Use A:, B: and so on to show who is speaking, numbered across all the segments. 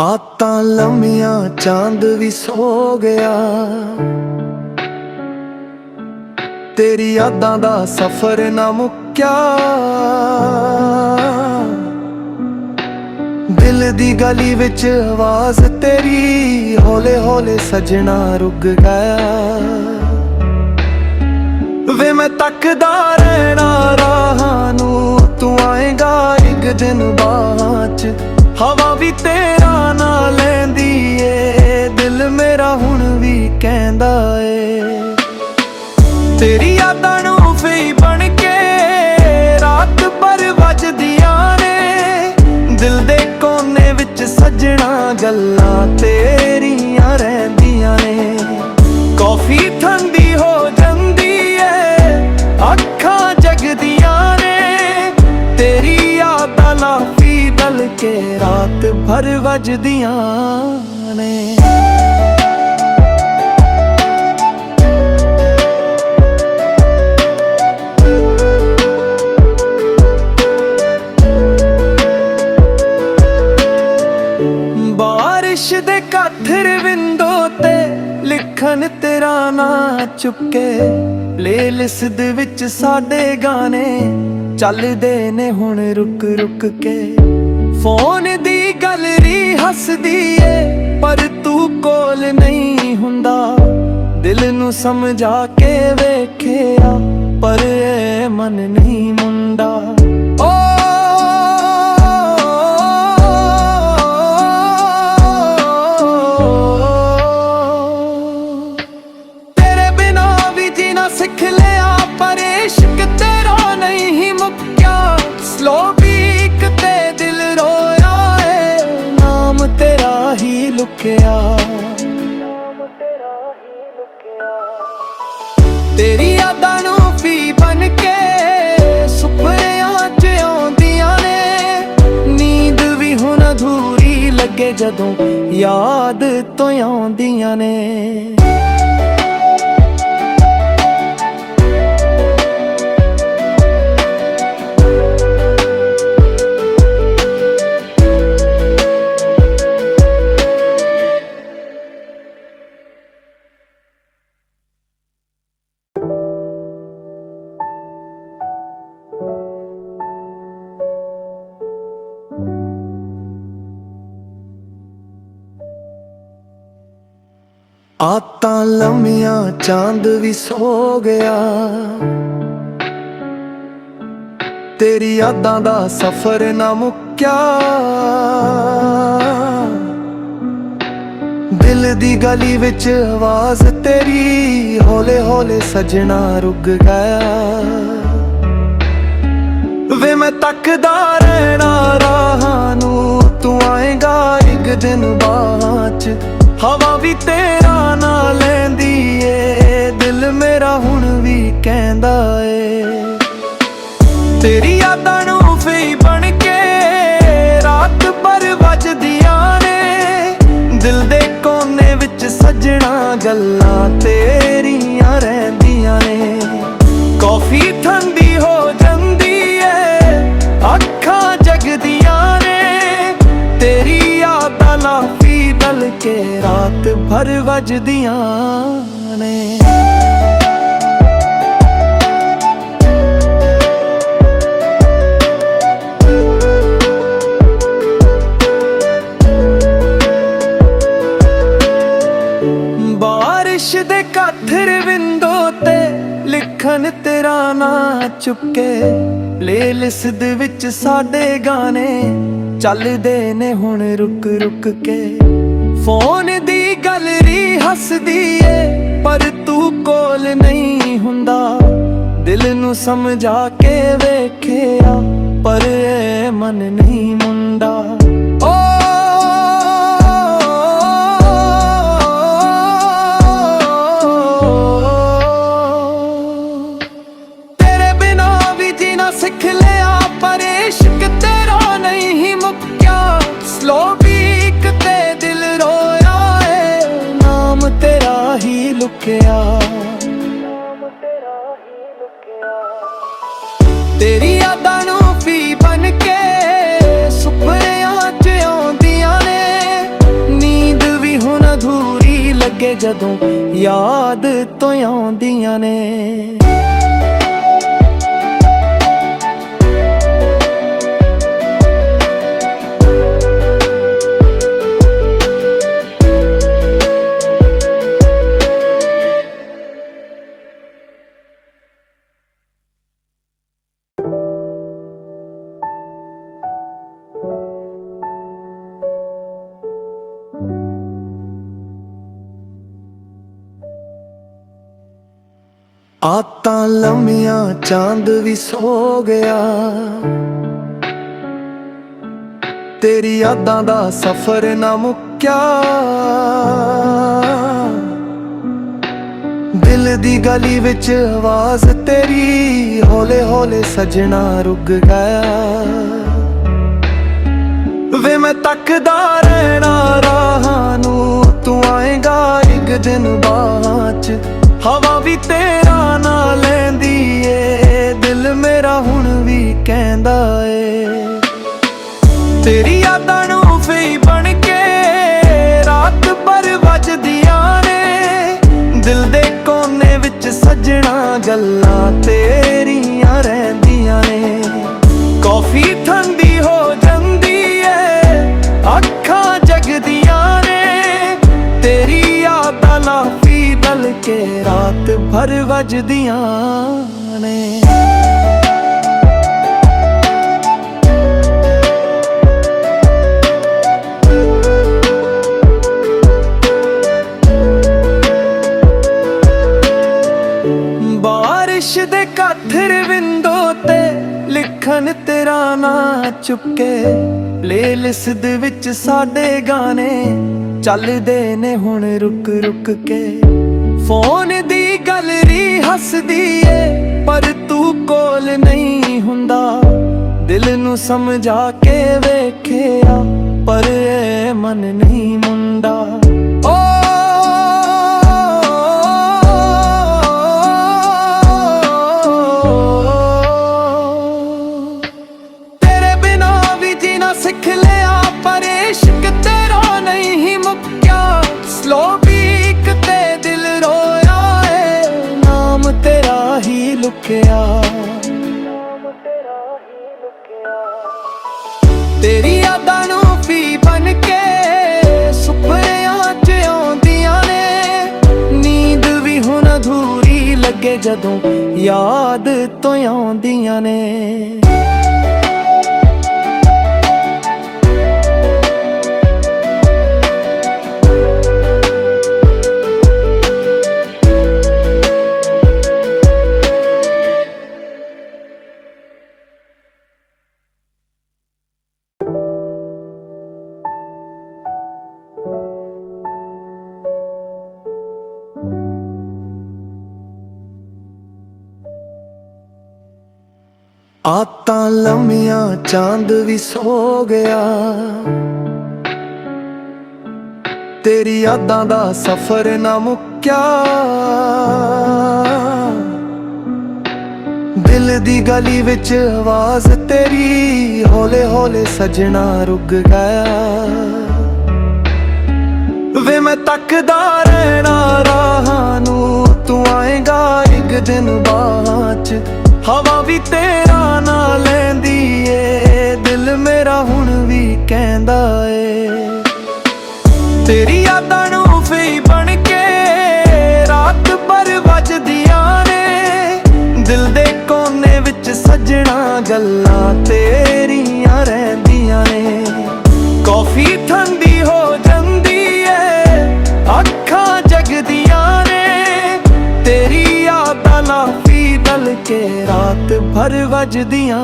A: ਆਤਾਂ ਲੰਮੀਆਂ ਚਾਂਦ ਵੀ ਸੋ ਗਿਆ, ਤੇਰੀ ਯਾਦਾਂ ਦਾ ਸਫ਼ਰ ਨਾ ਮੁੱਕਿਆ। ਦਿਲ ਦੀ ਗਲੀ ਵਿੱਚ ਆਵਾਜ਼ ਤੇਰੀ ਹੌਲੇ ਹੌਲੇ ਸਜਣਾ ਰੁਕ ਗਿਆ। ਵੇ ਮੈਂ ਤੱਕਦਾ ਰਹਿਣਾ ਰਾਹਾਂ ਨੂੰ, ਤੂੰ ਆਏਗਾ ਇੱਕ ਦਿਨ ਬਾਅਦ ਚ। ਹਵਾ ਵੀ ਤੇਰਾ ਨਾਂ ਲੈਂਦੀ ਏ, ਦਿਲ ਮੇਰਾ ਹੁਣ ਵੀ ਕਹਿੰਦਾ ਏ। ਤੇਰੀ ਯਾਦਾਂ ਨੂੰ ਫਈ ਬਣ ਕੇ ਰਾਤ ਭਰ ਵੱਜਦੀਆਂ ਨੇ, ਦਿਲ ਦੇ ਕੋਨੇ ਵਿੱਚ ਸਜਣਾ ਗੱਲਾਂ ਤੇਰੀਆਂ ਰਹਿੰਦੀਆਂ ਨੇ। ਕੌਫੀ ਠੰਡੀ ਹੋ ਜਾਂਦੀ ਏ, ਅੱਖਾਂ ਜਗਦੀਆਂ ਨੇ, ਤੇਰੀ ਯਾਦਾਂ ਨਾਲ ਡਲ ਕੇ ਰਾਤ ਭਰ ਵੱਜਦੀਆਂ ਨੇ। ਬਾਰਿਸ਼ ਦੇ ਕਾਠਰ ਵਿੰਡੋ ਤੇ ਲਿਖਣ ਤੇਰਾ ਨਾਂ ਚੁੱਕੇ, ਪਲੇਲਿਸਟ ਵਿੱਚ ਸਾਡੇ ਗਾਣੇ ਚੱਲਦੇ ਨੇ ਹੁਣ ਰੁਕ ਰੁਕ ਕੇ। ਫੋਨ ਦੀ ਗੈਲਰੀ ਹੱਸਦੀ ਏ, ਪਰ ਤੂੰ ਕੋਲ ਨਹੀਂ ਹੁੰਦਾ। ਦਿਲ ਨੂੰ ਸਮਝਾ ਕੇ ਵੇਖਿਆ, ਪਰ ਇਹ ਮਨ ਨਹੀਂ ਮੁੰਡਾ। ਤੇਰੇ ਬਿਨਾ ਵੀ ਜੀਣਾ ਸਿੱਖ ਲਿਆ, ਪਰ ਇਸ਼ਕ ਤੇਰਾ ਨਹੀਂ ਮੁੱਕਿਆ। ਸਲੋ ਬੀਕ ਤੇ ਦਿਲ ਰੋਇਆ ਏ, ਨਾਮ ਤੇਰਾ ਹੀ ਲੁਕਿਆ। ਤੇਰੀ ਯਾਦਾਂ ਨੂੰ ਵੀ ਬਣ ਕੇ ਸੁਪਨਿਆਂ ਚ ਆਉਂਦੀਆਂ ਨੇ, ਨੀਂਦ ਵੀ ਹੁਣ ਅਧੂਰੀ ਲੱਗੇ ਜਦੋਂ ਯਾਦ ਤੋਂ ਆਉਂਦੀਆਂ ਨੇ। ਆਤਾਂ ਲੰਮੀਆਂ ਚਾਂਦ ਵੀ ਸੋ ਗਿਆ, ਤੇਰੀ ਯਾਦਾਂ ਦਾ ਸਫ਼ਰ ਨਾ ਮੁੱਕਿਆ। ਦਿਲ ਦੀ ਗਲੀ ਵਿੱਚ ਆਵਾਜ਼ ਤੇਰੀ ਹੌਲੇ ਹੌਲੇ ਸਜਣਾ ਰੁਕ ਗਿਆ। ਵੇ ਮੈਂ ਤੱਕਦਾ ਰਹਿਣਾ ਰਾਹਾਂ ਨੂੰ, ਤੂੰ ਆਏਗਾ ਇੱਕ ਦਿਨ ਬਾਅਦ ਚ। ਹਵਾ ਵੀ ਤੇਰਾ ਨਾਂ ਲੈਂਦੀ ਏ, ਦਿਲ ਮੇਰਾ ਹੁਣ ਵੀ ਕਹਿੰਦਾ ਏ। ਤੇਰੀ ਯਾਦਾਂ ਨੂੰ ਫਈ ਬਣ ਕੇ ਰਾਤ ਭਰ ਵੱਜਦੀਆਂ ਨੇ, ਦਿਲ ਦੇ ਕੋਨੇ ਵਿੱਚ ਸਜਣਾ ਗੱਲਾਂ ਤੇਰੀਆਂ ਰਹਿੰਦੀਆਂ ਨੇ। ਕੌਫੀ ਠੰਡੀ ਹੋ ਜਾਂਦੀ ਏ, ਅੱਖਾਂ ਜਗਦੀਆਂ ਨੇ, ਤੇਰੀ ਯਾਦਾਂ ਨਾਲ ਡਲ ਕੇ ਰਾਤ ਭਰ ਵੱਜਦੀਆਂ ਨੇ। ਬਾਰਿਸ਼ ਦੇ ਕਾਠਰ ਵਿੰਡੋ ਤੇ ਲਿਖਣ ਤੇਰਾ ਨਾਂ ਚੁੱਕੇ, ਪਲੇਲਿਸਟ ਵਿੱਚ ਸਾਡੇ ਗਾਣੇ ਚੱਲਦੇ ਨੇ ਹੁਣ ਰੁਕ ਰੁਕ ਕੇ। ਫੋਨ ਦੀ ਗੈਲਰੀ ਹੱਸਦੀ ਏ, ਪਰ ਤੂੰ ਕੋਲ ਨਹੀਂ ਹੁੰਦਾ। ਦਿਲ ਨੂੰ ਸਮਝਾ ਕੇ ਵੇਖਿਆ, ਪਰ ਇਹ ਮਨ ਨਹੀਂ ਮੁੰਡਾ। ਤੇਰੇ ਬਿਨਾ ਵੀ ਜੀਣਾ ਸਿੱਖ ਲਿਆ, ਪਰ ਇਸ਼ਕ ਤੇਰਾ ਨਹੀਂ ਮੁੱਕਿਆ। ਸਲੋ ਬੀਕ ਤੇ ਦਿਲ ਰੋਇਆ ਏ, ਨਾਮ ਤੇਰਾ ਹੀ ਲੁਕਿਆ। ਤੇਰੀ ਯਾਦਾਂ ਨੂੰ ਵੀ ਬਣ ਕੇ ਸੁਪਨਿਆਂ ਚ ਆਉਂਦੀਆਂ ਨੇ, ਅਧੂਰੀ ਲੱਗੇ ਜਦੋਂ ਯਾਦ ਤੋਂ ਆਉਂਦੀਆਂ ਨੇ। ਆਤਾਂ ਲੰਮੀਆਂ ਚਾਂਦ ਵੀ ਸੋ ਗਿਆ, ਤੇਰੀ ਯਾਦਾਂ ਦਾ ਸਫ਼ਰ ਨਾ ਮੁੱਕਿਆ। ਦਿਲ ਦੀ ਗਲੀ ਵਿੱਚ ਆਵਾਜ਼ ਤੇਰੀ ਹੌਲੇ ਹੌਲੇ ਸਜਣਾ ਰੁਕ ਗਿਆ। ਵੇ ਮੈਂ ਤੱਕਦਾ ਰਹਿਣਾ ਰਾਹਾਂ ਨੂੰ, ਤੂੰ ਆਏਗਾ ਇੱਕ ਦਿਨ ਬਾਅਦ ਚ। ਹਵਾ ਵੀ ਤੇਰਾ ਨਾਂ ਲੈਂਦੀ ਏ, ਦਿਲ ਮੇਰਾ ਹੁਣ ਵੀ ਕਹਿੰਦਾ ਏ। ਤੇਰੀ ਯਾਦਾਂ ਨੂੰ ਫਈ ਬਣ ਕੇ ਰਾਤ ਭਰ ਵੱਜਦੀਆਂ ਨੇ, ਦਿਲ ਦੇ ਕੋਨੇ ਵਿੱਚ ਸੱਜਣਾ ਗੱਲਾਂ ਤੇਰੀਆਂ ਰਹਿੰਦੀਆਂ ਨੇ। ਕੌਫੀ ਠੰਡੀ ਹੋ ਜਾਂਦੀ ਏ, ਅੱਖਾਂ ਜਗਦੀਆਂ ਨੇ, ਤੇਰੀ ਯਾਦਾਂ ਨਾਲ ਡਲ ਕੇ ਰਾਤ ਭਰ ਵੱਜਦੀਆਂ ਨੇ। ਬਾਰਿਸ਼ ਦੇ ਕਾਥਰ ਵਿੰਡੋ ਤੇ ਲਿਖਣ ਤੇਰਾ ਨਾਂ ਚੁੱਕੇ, ਪਲੇਲਿਸਟ ਵਿੱਚ ਸਾਡੇ ਗਾਣੇ ਚੱਲਦੇ ਨੇ ਹੁਣ ਰੁਕ ਰੁਕ ਕੇ। ਫੋਨ ਦੀ ਗੈਲਰੀ ਹੱਸਦੀ ਏ, ਪਰ ਤੂੰ ਕੋਲ ਨਹੀਂ ਹੁੰਦਾ। ਦਿਲ ਨੂੰ ਸਮਝਾ ਕੇ ਵੇਖਿਆ, ਪਰ ਇਹ ਮਨ ਨਹੀਂ ਮੁੰਡਾ। ਓ ਤੇਰੇ ਬਿਨਾ ਵੀ ਜੀਣਾ ਸਿੱਖ ਲਿਆ, ਪਰ ਇਸ਼ਕ ਤੇਰਾ ਨਹੀਂ ਮੁੱਕਿਆ। ਸਲੋ ਬੀਕ ਤੇ ਦਿਲ ਰੋਇਆ ਏ, ਨਾਮ ਤੇਰਾ ਹੀ ਲੁਕਿਆ। ਤੇਰੀ ਯਾਦਾਂ ਨੂੰ ਵੀ ਬਣ ਕੇ ਸੁਪਨਿਆਂ ਚ ਆਉਂਦੀਆਂ ਨੇ, ਨੀਂਦ ਵੀ ਹੁਣ ਅਧੂਰੀ ਲੱਗੇ ਜਦੋਂ ਯਾਦ ਤੋਂ ਆਉਂਦੀਆਂ ਨੇ। ਆਤਾਂ ਲੰਮੀਆਂ ਚਾਂਦ ਵੀ ਸੋ ਗਿਆ, ਤੇਰੀ ਯਾਦਾਂ ਦਾ ਸਫ਼ਰ ਨਾ ਮੁੱਕਿਆ। ਦਿਲ ਦੀ ਗਲੀ ਵਿੱਚ ਆਵਾਜ਼ ਤੇਰੀ ਹੌਲੇ ਹੌਲੇ ਸਜਣਾ ਰੁਕ ਗਿਆ। ਵੇ ਮੈਂ ਤੱਕਦਾ ਰਹਿਣਾ ਰਾਹਾਂ ਨੂੰ, ਤੂੰ ਆਏਗਾ ਇੱਕ ਦਿਨ ਬਾਅਦ ਚ। ਹਵਾ ਵੀ ਤੇਰਾ ਨਾਂ ਲੈਂਦੀ ਏ, ਦਿਲ ਮੇਰਾ ਹੁਣ ਵੀ ਕਹਿੰਦਾ ਏ। ਤੇਰੀ ਯਾਦਾਂ ਨੂੰ ਫਈ ਬਣ ਕੇ ਰਾਤ ਭਰ ਵੱਜਦੀਆਂ ਨੇ, ਦਿਲ ਦੇ ਕੋਨੇ ਵਿੱਚ ਸੱਜਣਾ ਗੱਲਾਂ ਤੇਰੀਆਂ ਰਹਿੰਦੀਆਂ ਨੇ। ਕੌਫੀ ਠੰਡੀ ਹੋ ਜਾਂਦੀ ਏ, ਅੱਖਾਂ ਜਗਦੀਆਂ ਨੇ, ਤੇਰੀ ਯਾਦਾਂ ਨਾਲ ਡਲ ਕੇ ਰਾਤ ਭਰ ਵੱਜਦੀਆਂ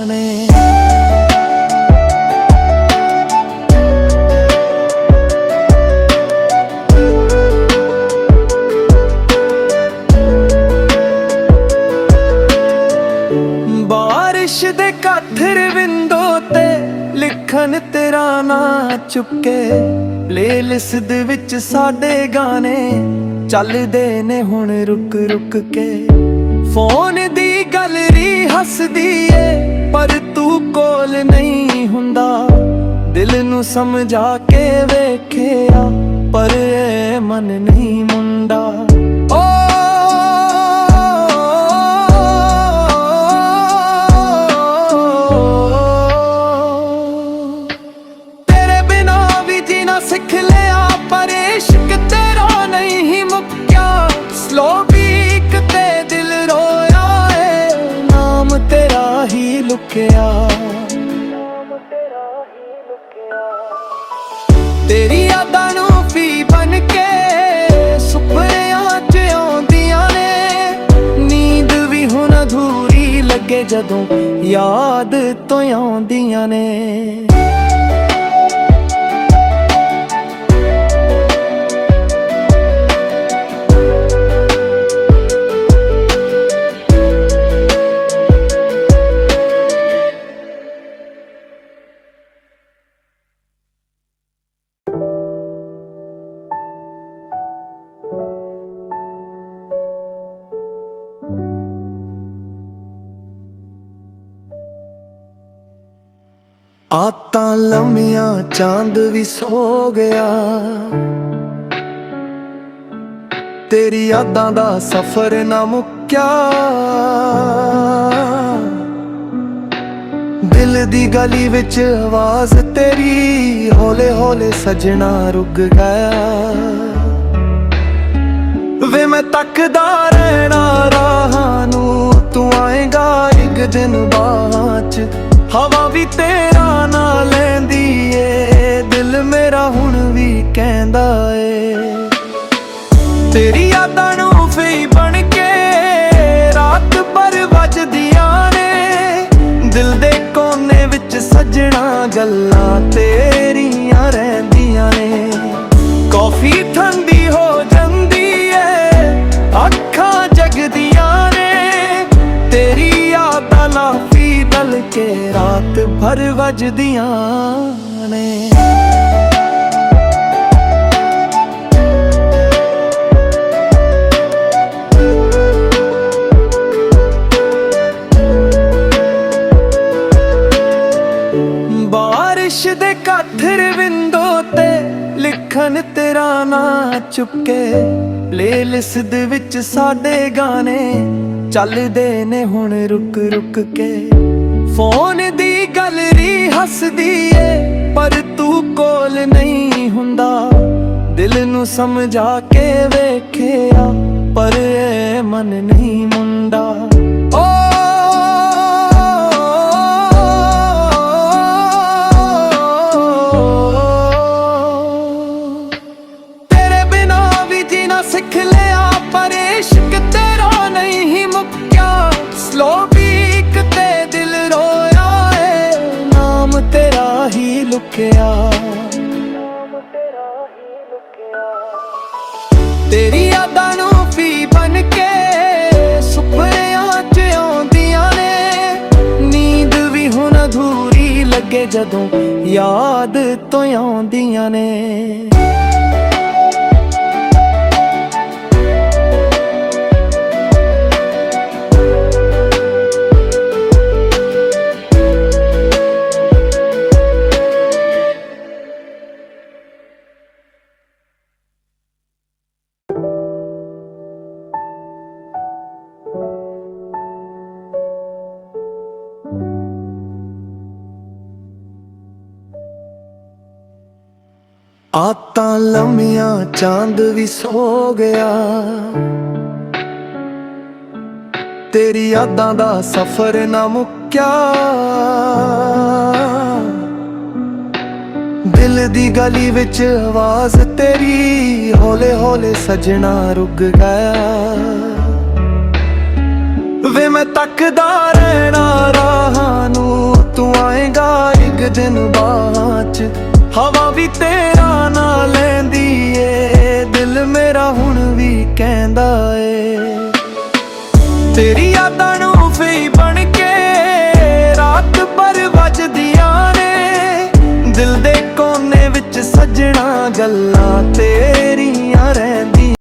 A: ਨੇ। ਬਾਰਿਸ਼ ਦੇ ਕਾਥਰ ਵਿੰਡੋ ਤੇ ਲਿਖਣ ਤੇਰਾ ਨਾਂ ਚੁੱਕੇ, ਪਲੇਲਿਸਟ ਵਿੱਚ ਸਾਡੇ ਗਾਣੇ ਚੱਲਦੇ ਨੇ ਹੁਣ ਰੁਕ ਰੁਕ ਕੇ। ਫੋਨ ਦੀ ਗੈਲਰੀ ਹੱਸਦੀ ਏ, ਪਰ ਤੂੰ ਕੋਲ ਨਹੀਂ ਹੁੰਦਾ। ਦਿਲ ਨੂੰ ਸਮਝਾ ਕੇ ਵੇਖਿਆ, ਪਰ ਇਹ ਮਨ ਨਹੀਂ ਮੁੰਡਾ। ਓ ਤੇਰੇ ਬਿਨਾ ਵੀ ਜੀਣਾ ਸਿੱਖ ਲਿਆ, ਪਰ ਇਸ਼ਕ ਤੇਰਾ ਨਹੀਂ ਮੁੱਕਿਆ। ਸਲੋ ਬੀਕ ਤੇ ਦਿਲ ਰੋਇਆ ਏ, ਨਾਮ ਤੇਰਾ ਹੀ ਲੁਕਿਆ। ਤੇਰੀ ਯਾਦਾਂ ਨੂੰ ਵੀ ਬਣ ਕੇ ਸੁਪਨਿਆਂ 'ਚ ਆਉਂਦੀਆਂ ਨੇ। ਨੀਂਦ ਵੀ ਹੁਣ ਅਧੂਰੀ ਲੱਗੇ ਜਦੋਂ ਯਾਦ ਤੋਂ ਆਉਂਦੀਆਂ ਨੇ। ਆਤਾਂ ਲੰਮੀਆਂ ਚਾਂਦ ਵੀ ਸੋ ਗਿਆ, ਤੇਰੀ ਯਾਦਾਂ ਦਾ ਸਫ਼ਰ ਨਾ ਮੁੱਕਿਆ। ਦਿਲ ਦੀ ਗਲੀ ਵਿੱਚ ਆਵਾਜ਼ ਤੇਰੀ ਹੌਲੇ ਹੌਲੇ ਸਜਣਾ ਰੁਕ ਗਿਆ। ਵੇ ਮੈਂ ਤੱਕਦਾ ਰਹਿਣਾ ਰਾਹਾਂ ਨੂੰ, ਤੂੰ ਆਏਗਾ ਇੱਕ ਦਿਨ ਬਾਅਦ 'ਚ। ਹਵਾ ਵੀ ਤੇਰਾ ਨਾਂ ਲੈਂਦੀ ਏ, ਦਿਲ ਮੇਰਾ ਹੁਣ ਵੀ ਕਹਿੰਦਾ ਏ। ਤੇਰੀ ਯਾਦਾਂ ਨੂੰ ਵੀ ਬਣ ਕੇ ਰਾਤ ਭਰ ਵੱਜਦੀਆਂ ਨੇ। ਦਿਲ ਦੇ ਕੋਨੇ ਵਿੱਚ ਸਜਣਾ ਗੱਲਾਂ ਤੇਰੀਆਂ ਰਹਿੰਦੀਆਂ ਨੇ। ਕੌਫੀ ਠੰਡੀ ਹੋ ਜਾਂਦੀ ਏ, ਅੱਖਾਂ ਜਗਦੀਆਂ ਨੇ। ਤੇਰੀ ਯਾਦਾਂ ਨਾਲ ਡਲ ਕੇ ਰਾਤ ਭਰ ਵੱਜਦੀਆਂ ਨੇ। ਬਾਰਿਸ਼ ਦੇ ਕਾਠਰ ਵਿੰਡੋ ਤੇ ਲਿਖਣ ਤੇਰਾ ਨਾਂ ਚੁੱਕੇ। ਪਲੇਲਿਸਟ ਦੇ ਵਿੱਚ ਸਾਡੇ ਗਾਣੇ ਚੱਲਦੇ ਨੇ ਹੁਣ ਰੁਕ ਰੁਕ ਕੇ। ਫੋਨ ਦੀ ਗੈਲਰੀ ਹੱਸਦੀ ਏ, ਪਰ ਤੂੰ ਕੋਲ ਨਹੀਂ ਹੁੰਦਾ। ਦਿਲ ਨੂੰ ਸਮਝਾ ਕੇ ਵੇਖਿਆ, ਪਰ ਇਹ ਮਨ ਨਹੀਂ ਮੁੰਡਾ। ਓ ਤੇਰੇ ਬਿਨਾ ਵੀ ਜੀਣਾ ਸਿੱਖ ਲਿਆ, ਪਰ ਇਸ਼ਕ ਤੇਰਾ ਨਹੀਂ ਮੁੱਕਿਆ। ਸਲੋ ਬੀਕ ਤੇ ਦਿਲ ਰੋਇਆ ਏ, ਨਾਮ ਤੇਰਾ ਹੀ ਲੁਕਿਆ। ਤੇਰੀ ਯਾਦਾਂ ਨੂੰ ਵੀ ਬਣ ਕੇ ਸੁਪਨਿਆਂ 'ਚ ਆਉਂਦੀਆਂ ਨੇ। ਨੀਂਦ ਵੀ ਹੁਣ ਅਧੂਰੀ ਲੱਗੇ ਜਦੋਂ ਯਾਦ ਤੋਂ ਆਉਂਦੀਆਂ ਨੇ। ਆਤਾਂ ਲੰਮੀਆਂ ਚਾਂਦ ਵੀ ਸੋ ਗਿਆ, ਤੇਰੀ ਯਾਦਾਂ ਦਾ ਸਫ਼ਰ ਨਾ ਮੁੱਕਿਆ। ਦਿਲ ਦੀ ਗਲੀ ਵਿੱਚ ਆਵਾਜ਼ ਤੇਰੀ ਹੌਲੇ ਹੌਲੇ ਸਜਣਾ ਰੁਕ ਗਿਆ। ਵੇ ਮੈਂ ਤੱਕਦਾ ਰਹਿਣਾ ਰਾਹਾਂ ਨੂੰ, ਤੂੰ ਆਏਗਾ ਇੱਕ ਦਿਨ ਬਾਅਦ 'ਚ। ਹਵਾ ਵੀ ਤੇਰਾ ਨਾਂ ਲੈਂਦੀ ਏ, ਦਿਲ ਮੇਰਾ ਹੁਣ ਵੀ ਕਹਿੰਦਾ ਏ। ਤੇਰੀ ਯਾਦਾਂ ਨੂੰ ਵੀ ਬਣ ਕੇ ਰਾਤ ਭਰ ਵੱਜਦੀਆਂ ਨੇ। ਦਿਲ ਦੇ ਕੋਨੇ ਵਿੱਚ ਸਜਣਾ ਗੱਲਾਂ ਤੇਰੀਆਂ ਰਹਿੰਦੀਆਂ।